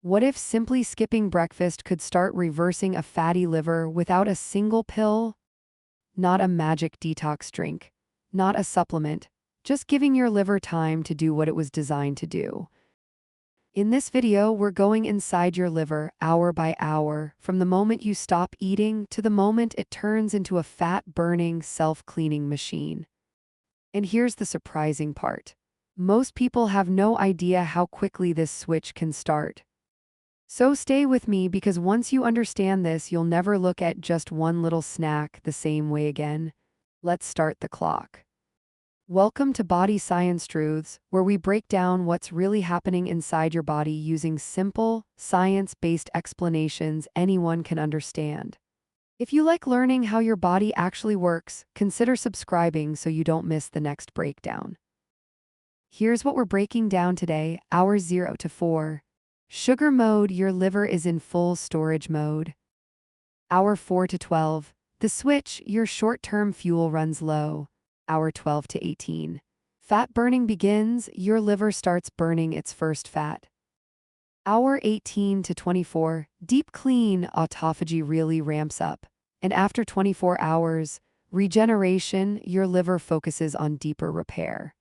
What if simply skipping breakfast could start reversing a fatty liver without a single pill? Not a magic detox drink, not a supplement, just giving your liver time to do what it was designed to do. In this video, we're going inside your liver hour by hour, from the moment you stop eating to the moment it turns into a fat-burning, self-cleaning machine. And here's the surprising part. Most people have no idea how quickly this switch can start. So stay with me, because once you understand this, you'll never look at just one little snack the same way again. Let's start the clock. Welcome to Body Science Truths, where we break down what's really happening inside your body using simple, science-based explanations anyone can understand. If you like learning how your body actually works, consider subscribing so you don't miss the next breakdown. Here's what we're breaking down today: hours 0 to 4. Sugar mode, your liver is in full storage mode. Hour 4 to 12. The switch, your short-term fuel runs low. Hour 12 to 18. Fat burning begins, your liver starts burning its first fat. Hour 18 to 24. Deep clean, autophagy really ramps up. And after 24 hours, regeneration, your liver focuses on deeper repair.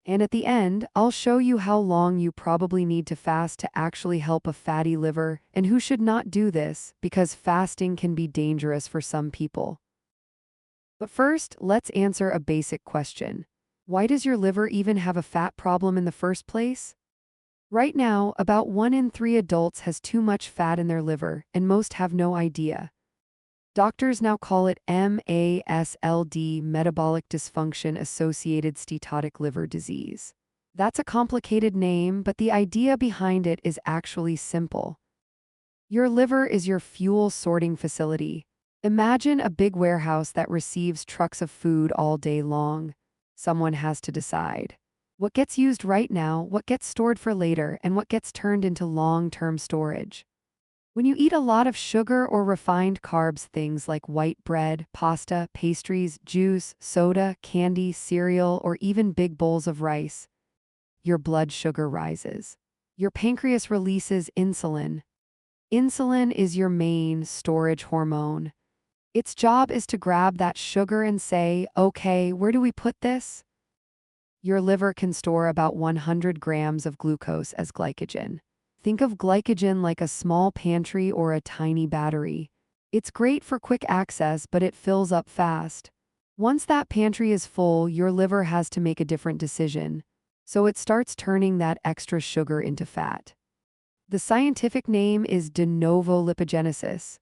And at the end, I'll show you how long you probably need to fast to actually help a fatty liver, and who should not do this, because fasting can be dangerous for some people. But first, let's answer a basic question. Why does your liver even have a fat problem in the first place? Right now, about 1 in 3 adults has too much fat in their liver, and most have no idea. Doctors now call it MASLD, metabolic dysfunction-associated steatotic liver disease. That's a complicated name, but the idea behind it is actually simple. Your liver is your fuel sorting facility. Imagine a big warehouse that receives trucks of food all day long. Someone has to decide what gets used right now, what gets stored for later, and what gets turned into long-term storage. When you eat a lot of sugar or refined carbs, things like white bread, pasta, pastries, juice, soda, candy, cereal, or even big bowls of rice, your blood sugar rises. Your pancreas releases insulin. Insulin is your main storage hormone. Its job is to grab that sugar and say, okay, where do we put this? Your liver can store about 100 grams of glucose as glycogen. Think of glycogen like a small pantry or a tiny battery. It's great for quick access, but it fills up fast. Once that pantry is full, your liver has to make a different decision. So it starts turning that extra sugar into fat. The scientific name is de novo lipogenesis.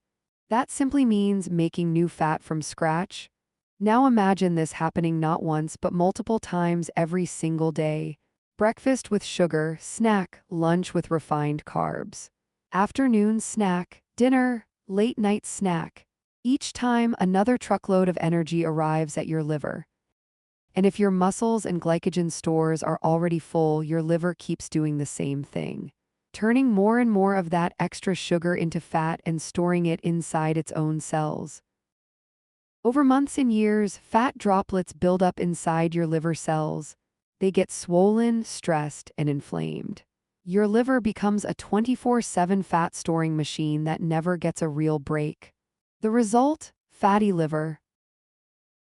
That simply means making new fat from scratch. Now imagine this happening not once but multiple times every single day. Breakfast with sugar, snack, lunch with refined carbs. Afternoon snack, dinner, late night snack. Each time, another truckload of energy arrives at your liver. And if your muscles and glycogen stores are already full, your liver keeps doing the same thing, turning more and more of that extra sugar into fat and storing it inside its own cells. Over months and years, fat droplets build up inside your liver cells. They get swollen, stressed, and inflamed. Your liver becomes a 24/7 fat-storing machine that never gets a real break. The result? Fatty liver.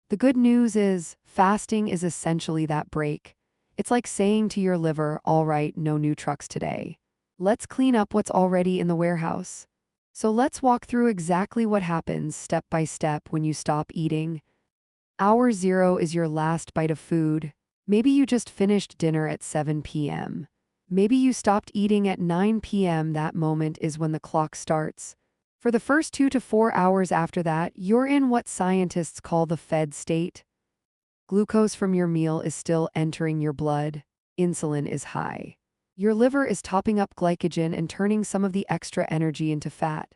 The good news is, fasting is essentially that break. It's like saying to your liver, all right, no new trucks today. Let's clean up what's already in the warehouse. So let's walk through exactly what happens step by step when you stop eating. Hour 0 is your last bite of food. Maybe you just finished dinner at 7 p.m. Maybe you stopped eating at 9 p.m. That moment is when the clock starts. For the first 2 to 4 hours after that, you're in what scientists call the fed state. Glucose from your meal is still entering your blood. Insulin is high. Your liver is topping up glycogen and turning some of the extra energy into fat.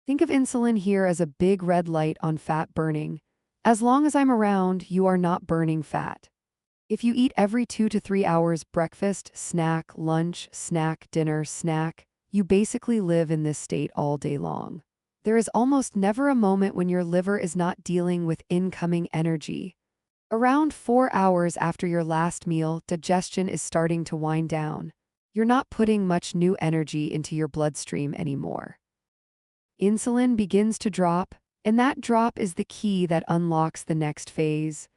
Think of insulin here as a big red light on fat burning. As long as I'm around, you are not burning fat. If you eat every 2 to 3 hours, breakfast, snack, lunch, snack, dinner, snack, you basically live in this state all day long. There is almost never a moment when your liver is not dealing with incoming energy. Around 4 hours after your last meal, digestion is starting to wind down. You're not putting much new energy into your bloodstream anymore. Insulin begins to drop, and that drop is the key that unlocks the next phase.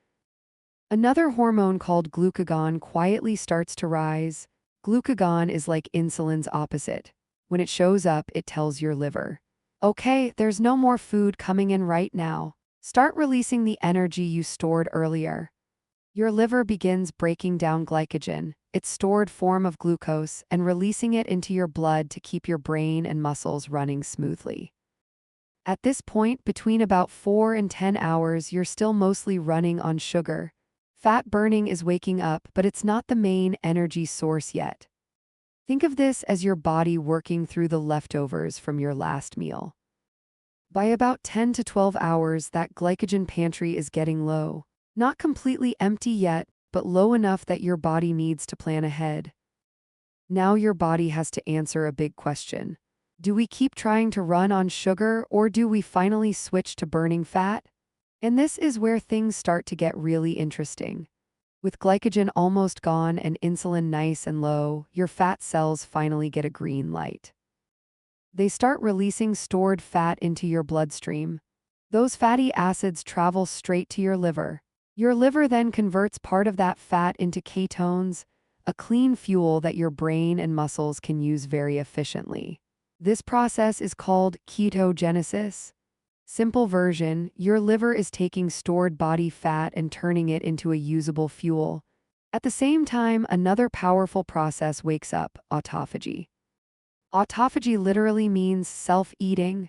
Another hormone called glucagon quietly starts to rise. Glucagon is like insulin's opposite. When it shows up, it tells your liver, okay, there's no more food coming in right now. Start releasing the energy you stored earlier. Your liver begins breaking down glycogen, its stored form of glucose, and releasing it into your blood to keep your brain and muscles running smoothly. At this point, between about 4 and 10 hours, you're still mostly running on sugar. Fat burning is waking up, but it's not the main energy source yet. Think of this as your body working through the leftovers from your last meal. By about 10 to 12 hours, that glycogen pantry is getting low. Not completely empty yet, but low enough that your body needs to plan ahead. Now your body has to answer a big question. Do we keep trying to run on sugar, or do we finally switch to burning fat? And this is where things start to get really interesting. With glycogen almost gone and insulin nice and low, your fat cells finally get a green light. They start releasing stored fat into your bloodstream. Those fatty acids travel straight to your liver. Your liver then converts part of that fat into ketones, a clean fuel that your brain and muscles can use very efficiently. This process is called ketogenesis. Simple version, your liver is taking stored body fat and turning it into a usable fuel. At the same time, another powerful process wakes up, autophagy. Autophagy literally means self-eating.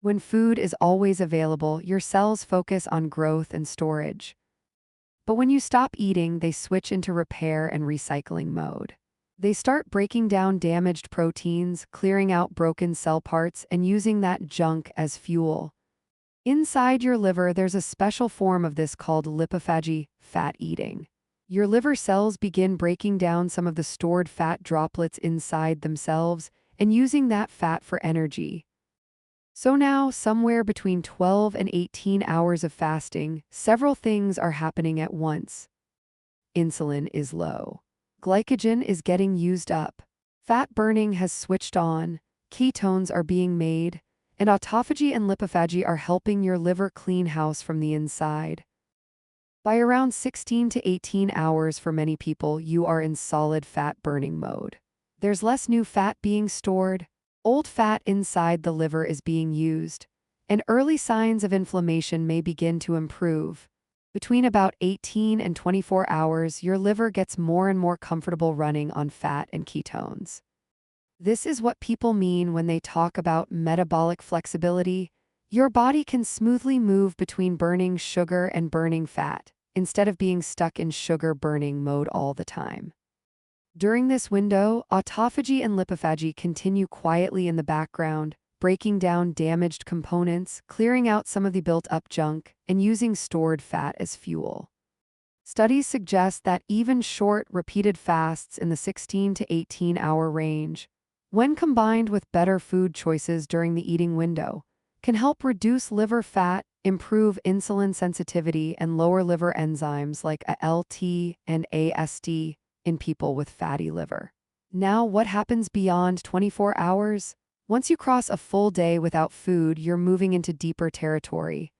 When food is always available, your cells focus on growth and storage. But when you stop eating, they switch into repair and recycling mode. They start breaking down damaged proteins, clearing out broken cell parts, and using that junk as fuel. Inside your liver, there's a special form of this called lipophagy, fat eating. Your liver cells begin breaking down some of the stored fat droplets inside themselves and using that fat for energy. So now, somewhere between 12 and 18 hours of fasting, several things are happening at once. Insulin is low. Glycogen is getting used up. Fat burning has switched on. Ketones are being made. And autophagy and lipophagy are helping your liver clean house from the inside. By around 16 to 18 hours for many people, you are in solid fat burning mode. There's less new fat being stored. Old fat inside the liver is being used, and early signs of inflammation may begin to improve. Between about 18 and 24 hours, your liver gets more and more comfortable running on fat and ketones. This is what people mean when they talk about metabolic flexibility. Your body can smoothly move between burning sugar and burning fat, instead of being stuck in sugar burning mode all the time. During this window, autophagy and lipophagy continue quietly in the background, breaking down damaged components, clearing out some of the built-up junk, and using stored fat as fuel. Studies suggest that even short, repeated fasts in the 16 to 18-hour range, when combined with better food choices during the eating window, can help reduce liver fat, improve insulin sensitivity, and lower liver enzymes like ALT and AST in people with fatty liver. Now, what happens beyond 24 hours? Once you cross a full day without food, you're moving into deeper territory.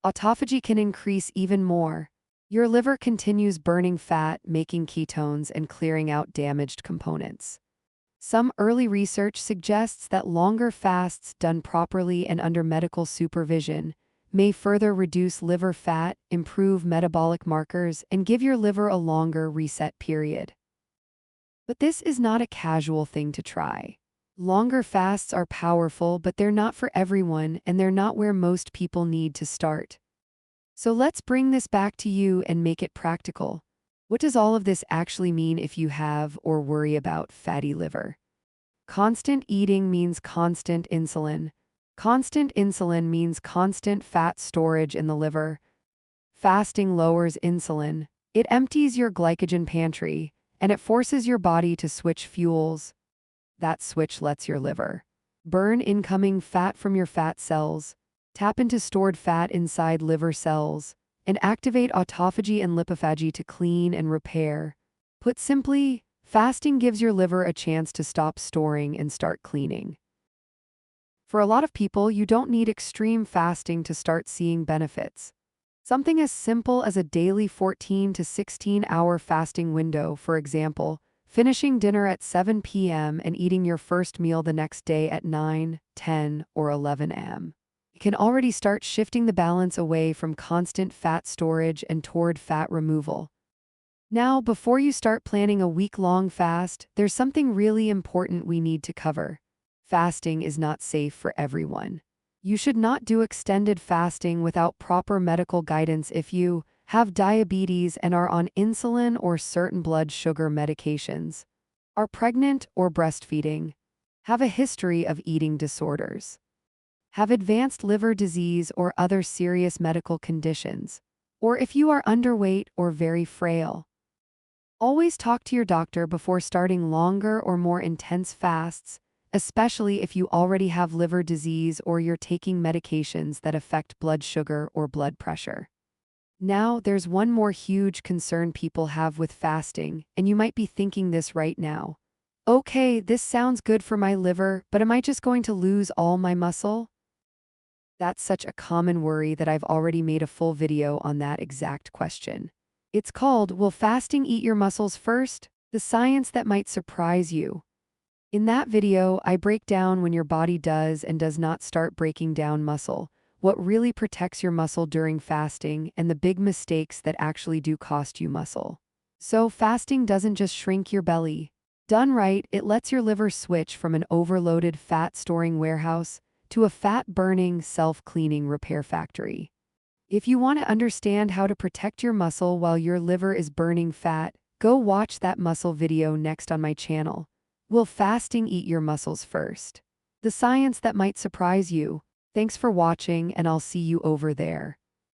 Autophagy can increase even more. Your liver continues burning fat, making ketones, and clearing out damaged components. Some early research suggests that longer fasts done properly and under medical supervision may further reduce liver fat, improve metabolic markers, and give your liver a longer reset period. But this is not a casual thing to try. Longer fasts are powerful, but they're not for everyone, and they're not where most people need to start. So let's bring this back to you and make it practical. What does all of this actually mean if you have or worry about fatty liver? Constant eating means constant insulin. Constant insulin means constant fat storage in the liver. Fasting lowers insulin. It empties your glycogen pantry, and it forces your body to switch fuels. That switch lets your liver burn incoming fat from your fat cells, tap into stored fat inside liver cells, and activate autophagy and lipophagy to clean and repair. Put simply, Fasting gives your liver a chance to stop storing and start cleaning. For a lot of people, you don't need extreme fasting to start seeing benefits. Something as simple as a daily 14 to 16-hour fasting window, for example, finishing dinner at 7 p.m. and eating your first meal the next day at 9, 10, or 11 a.m. can already start shifting the balance away from constant fat storage and toward fat removal. Now, before you start planning a week-long fast, there's something really important we need to cover. Fasting is not safe for everyone. You should not do extended fasting without proper medical guidance if you have diabetes and are on insulin or certain blood sugar medications, are pregnant or breastfeeding, have a history of eating disorders, have advanced liver disease or other serious medical conditions, or if you are underweight or very frail. Always talk to your doctor before starting longer or more intense fasts, especially if you already have liver disease or you're taking medications that affect blood sugar or blood pressure. Now, there's one more huge concern people have with fasting, and you might be thinking this right now. Okay, this sounds good for my liver, but am I just going to lose all my muscle? That's such a common worry that I've already made a full video on that exact question. It's called, Will Fasting Eat Your Muscles First? The Science That Might Surprise You. In that video, I break down when your body does and does not start breaking down muscle, what really protects your muscle during fasting, and the big mistakes that actually do cost you muscle. So fasting doesn't just shrink your belly. Done right, it lets your liver switch from an overloaded fat-storing warehouse to a fat-burning, self-cleaning repair factory. If you want to understand how to protect your muscle while your liver is burning fat, go watch that muscle video next on my channel. Will fasting eat your muscles first? The science that might surprise you. Thanks for watching, and I'll see you over there.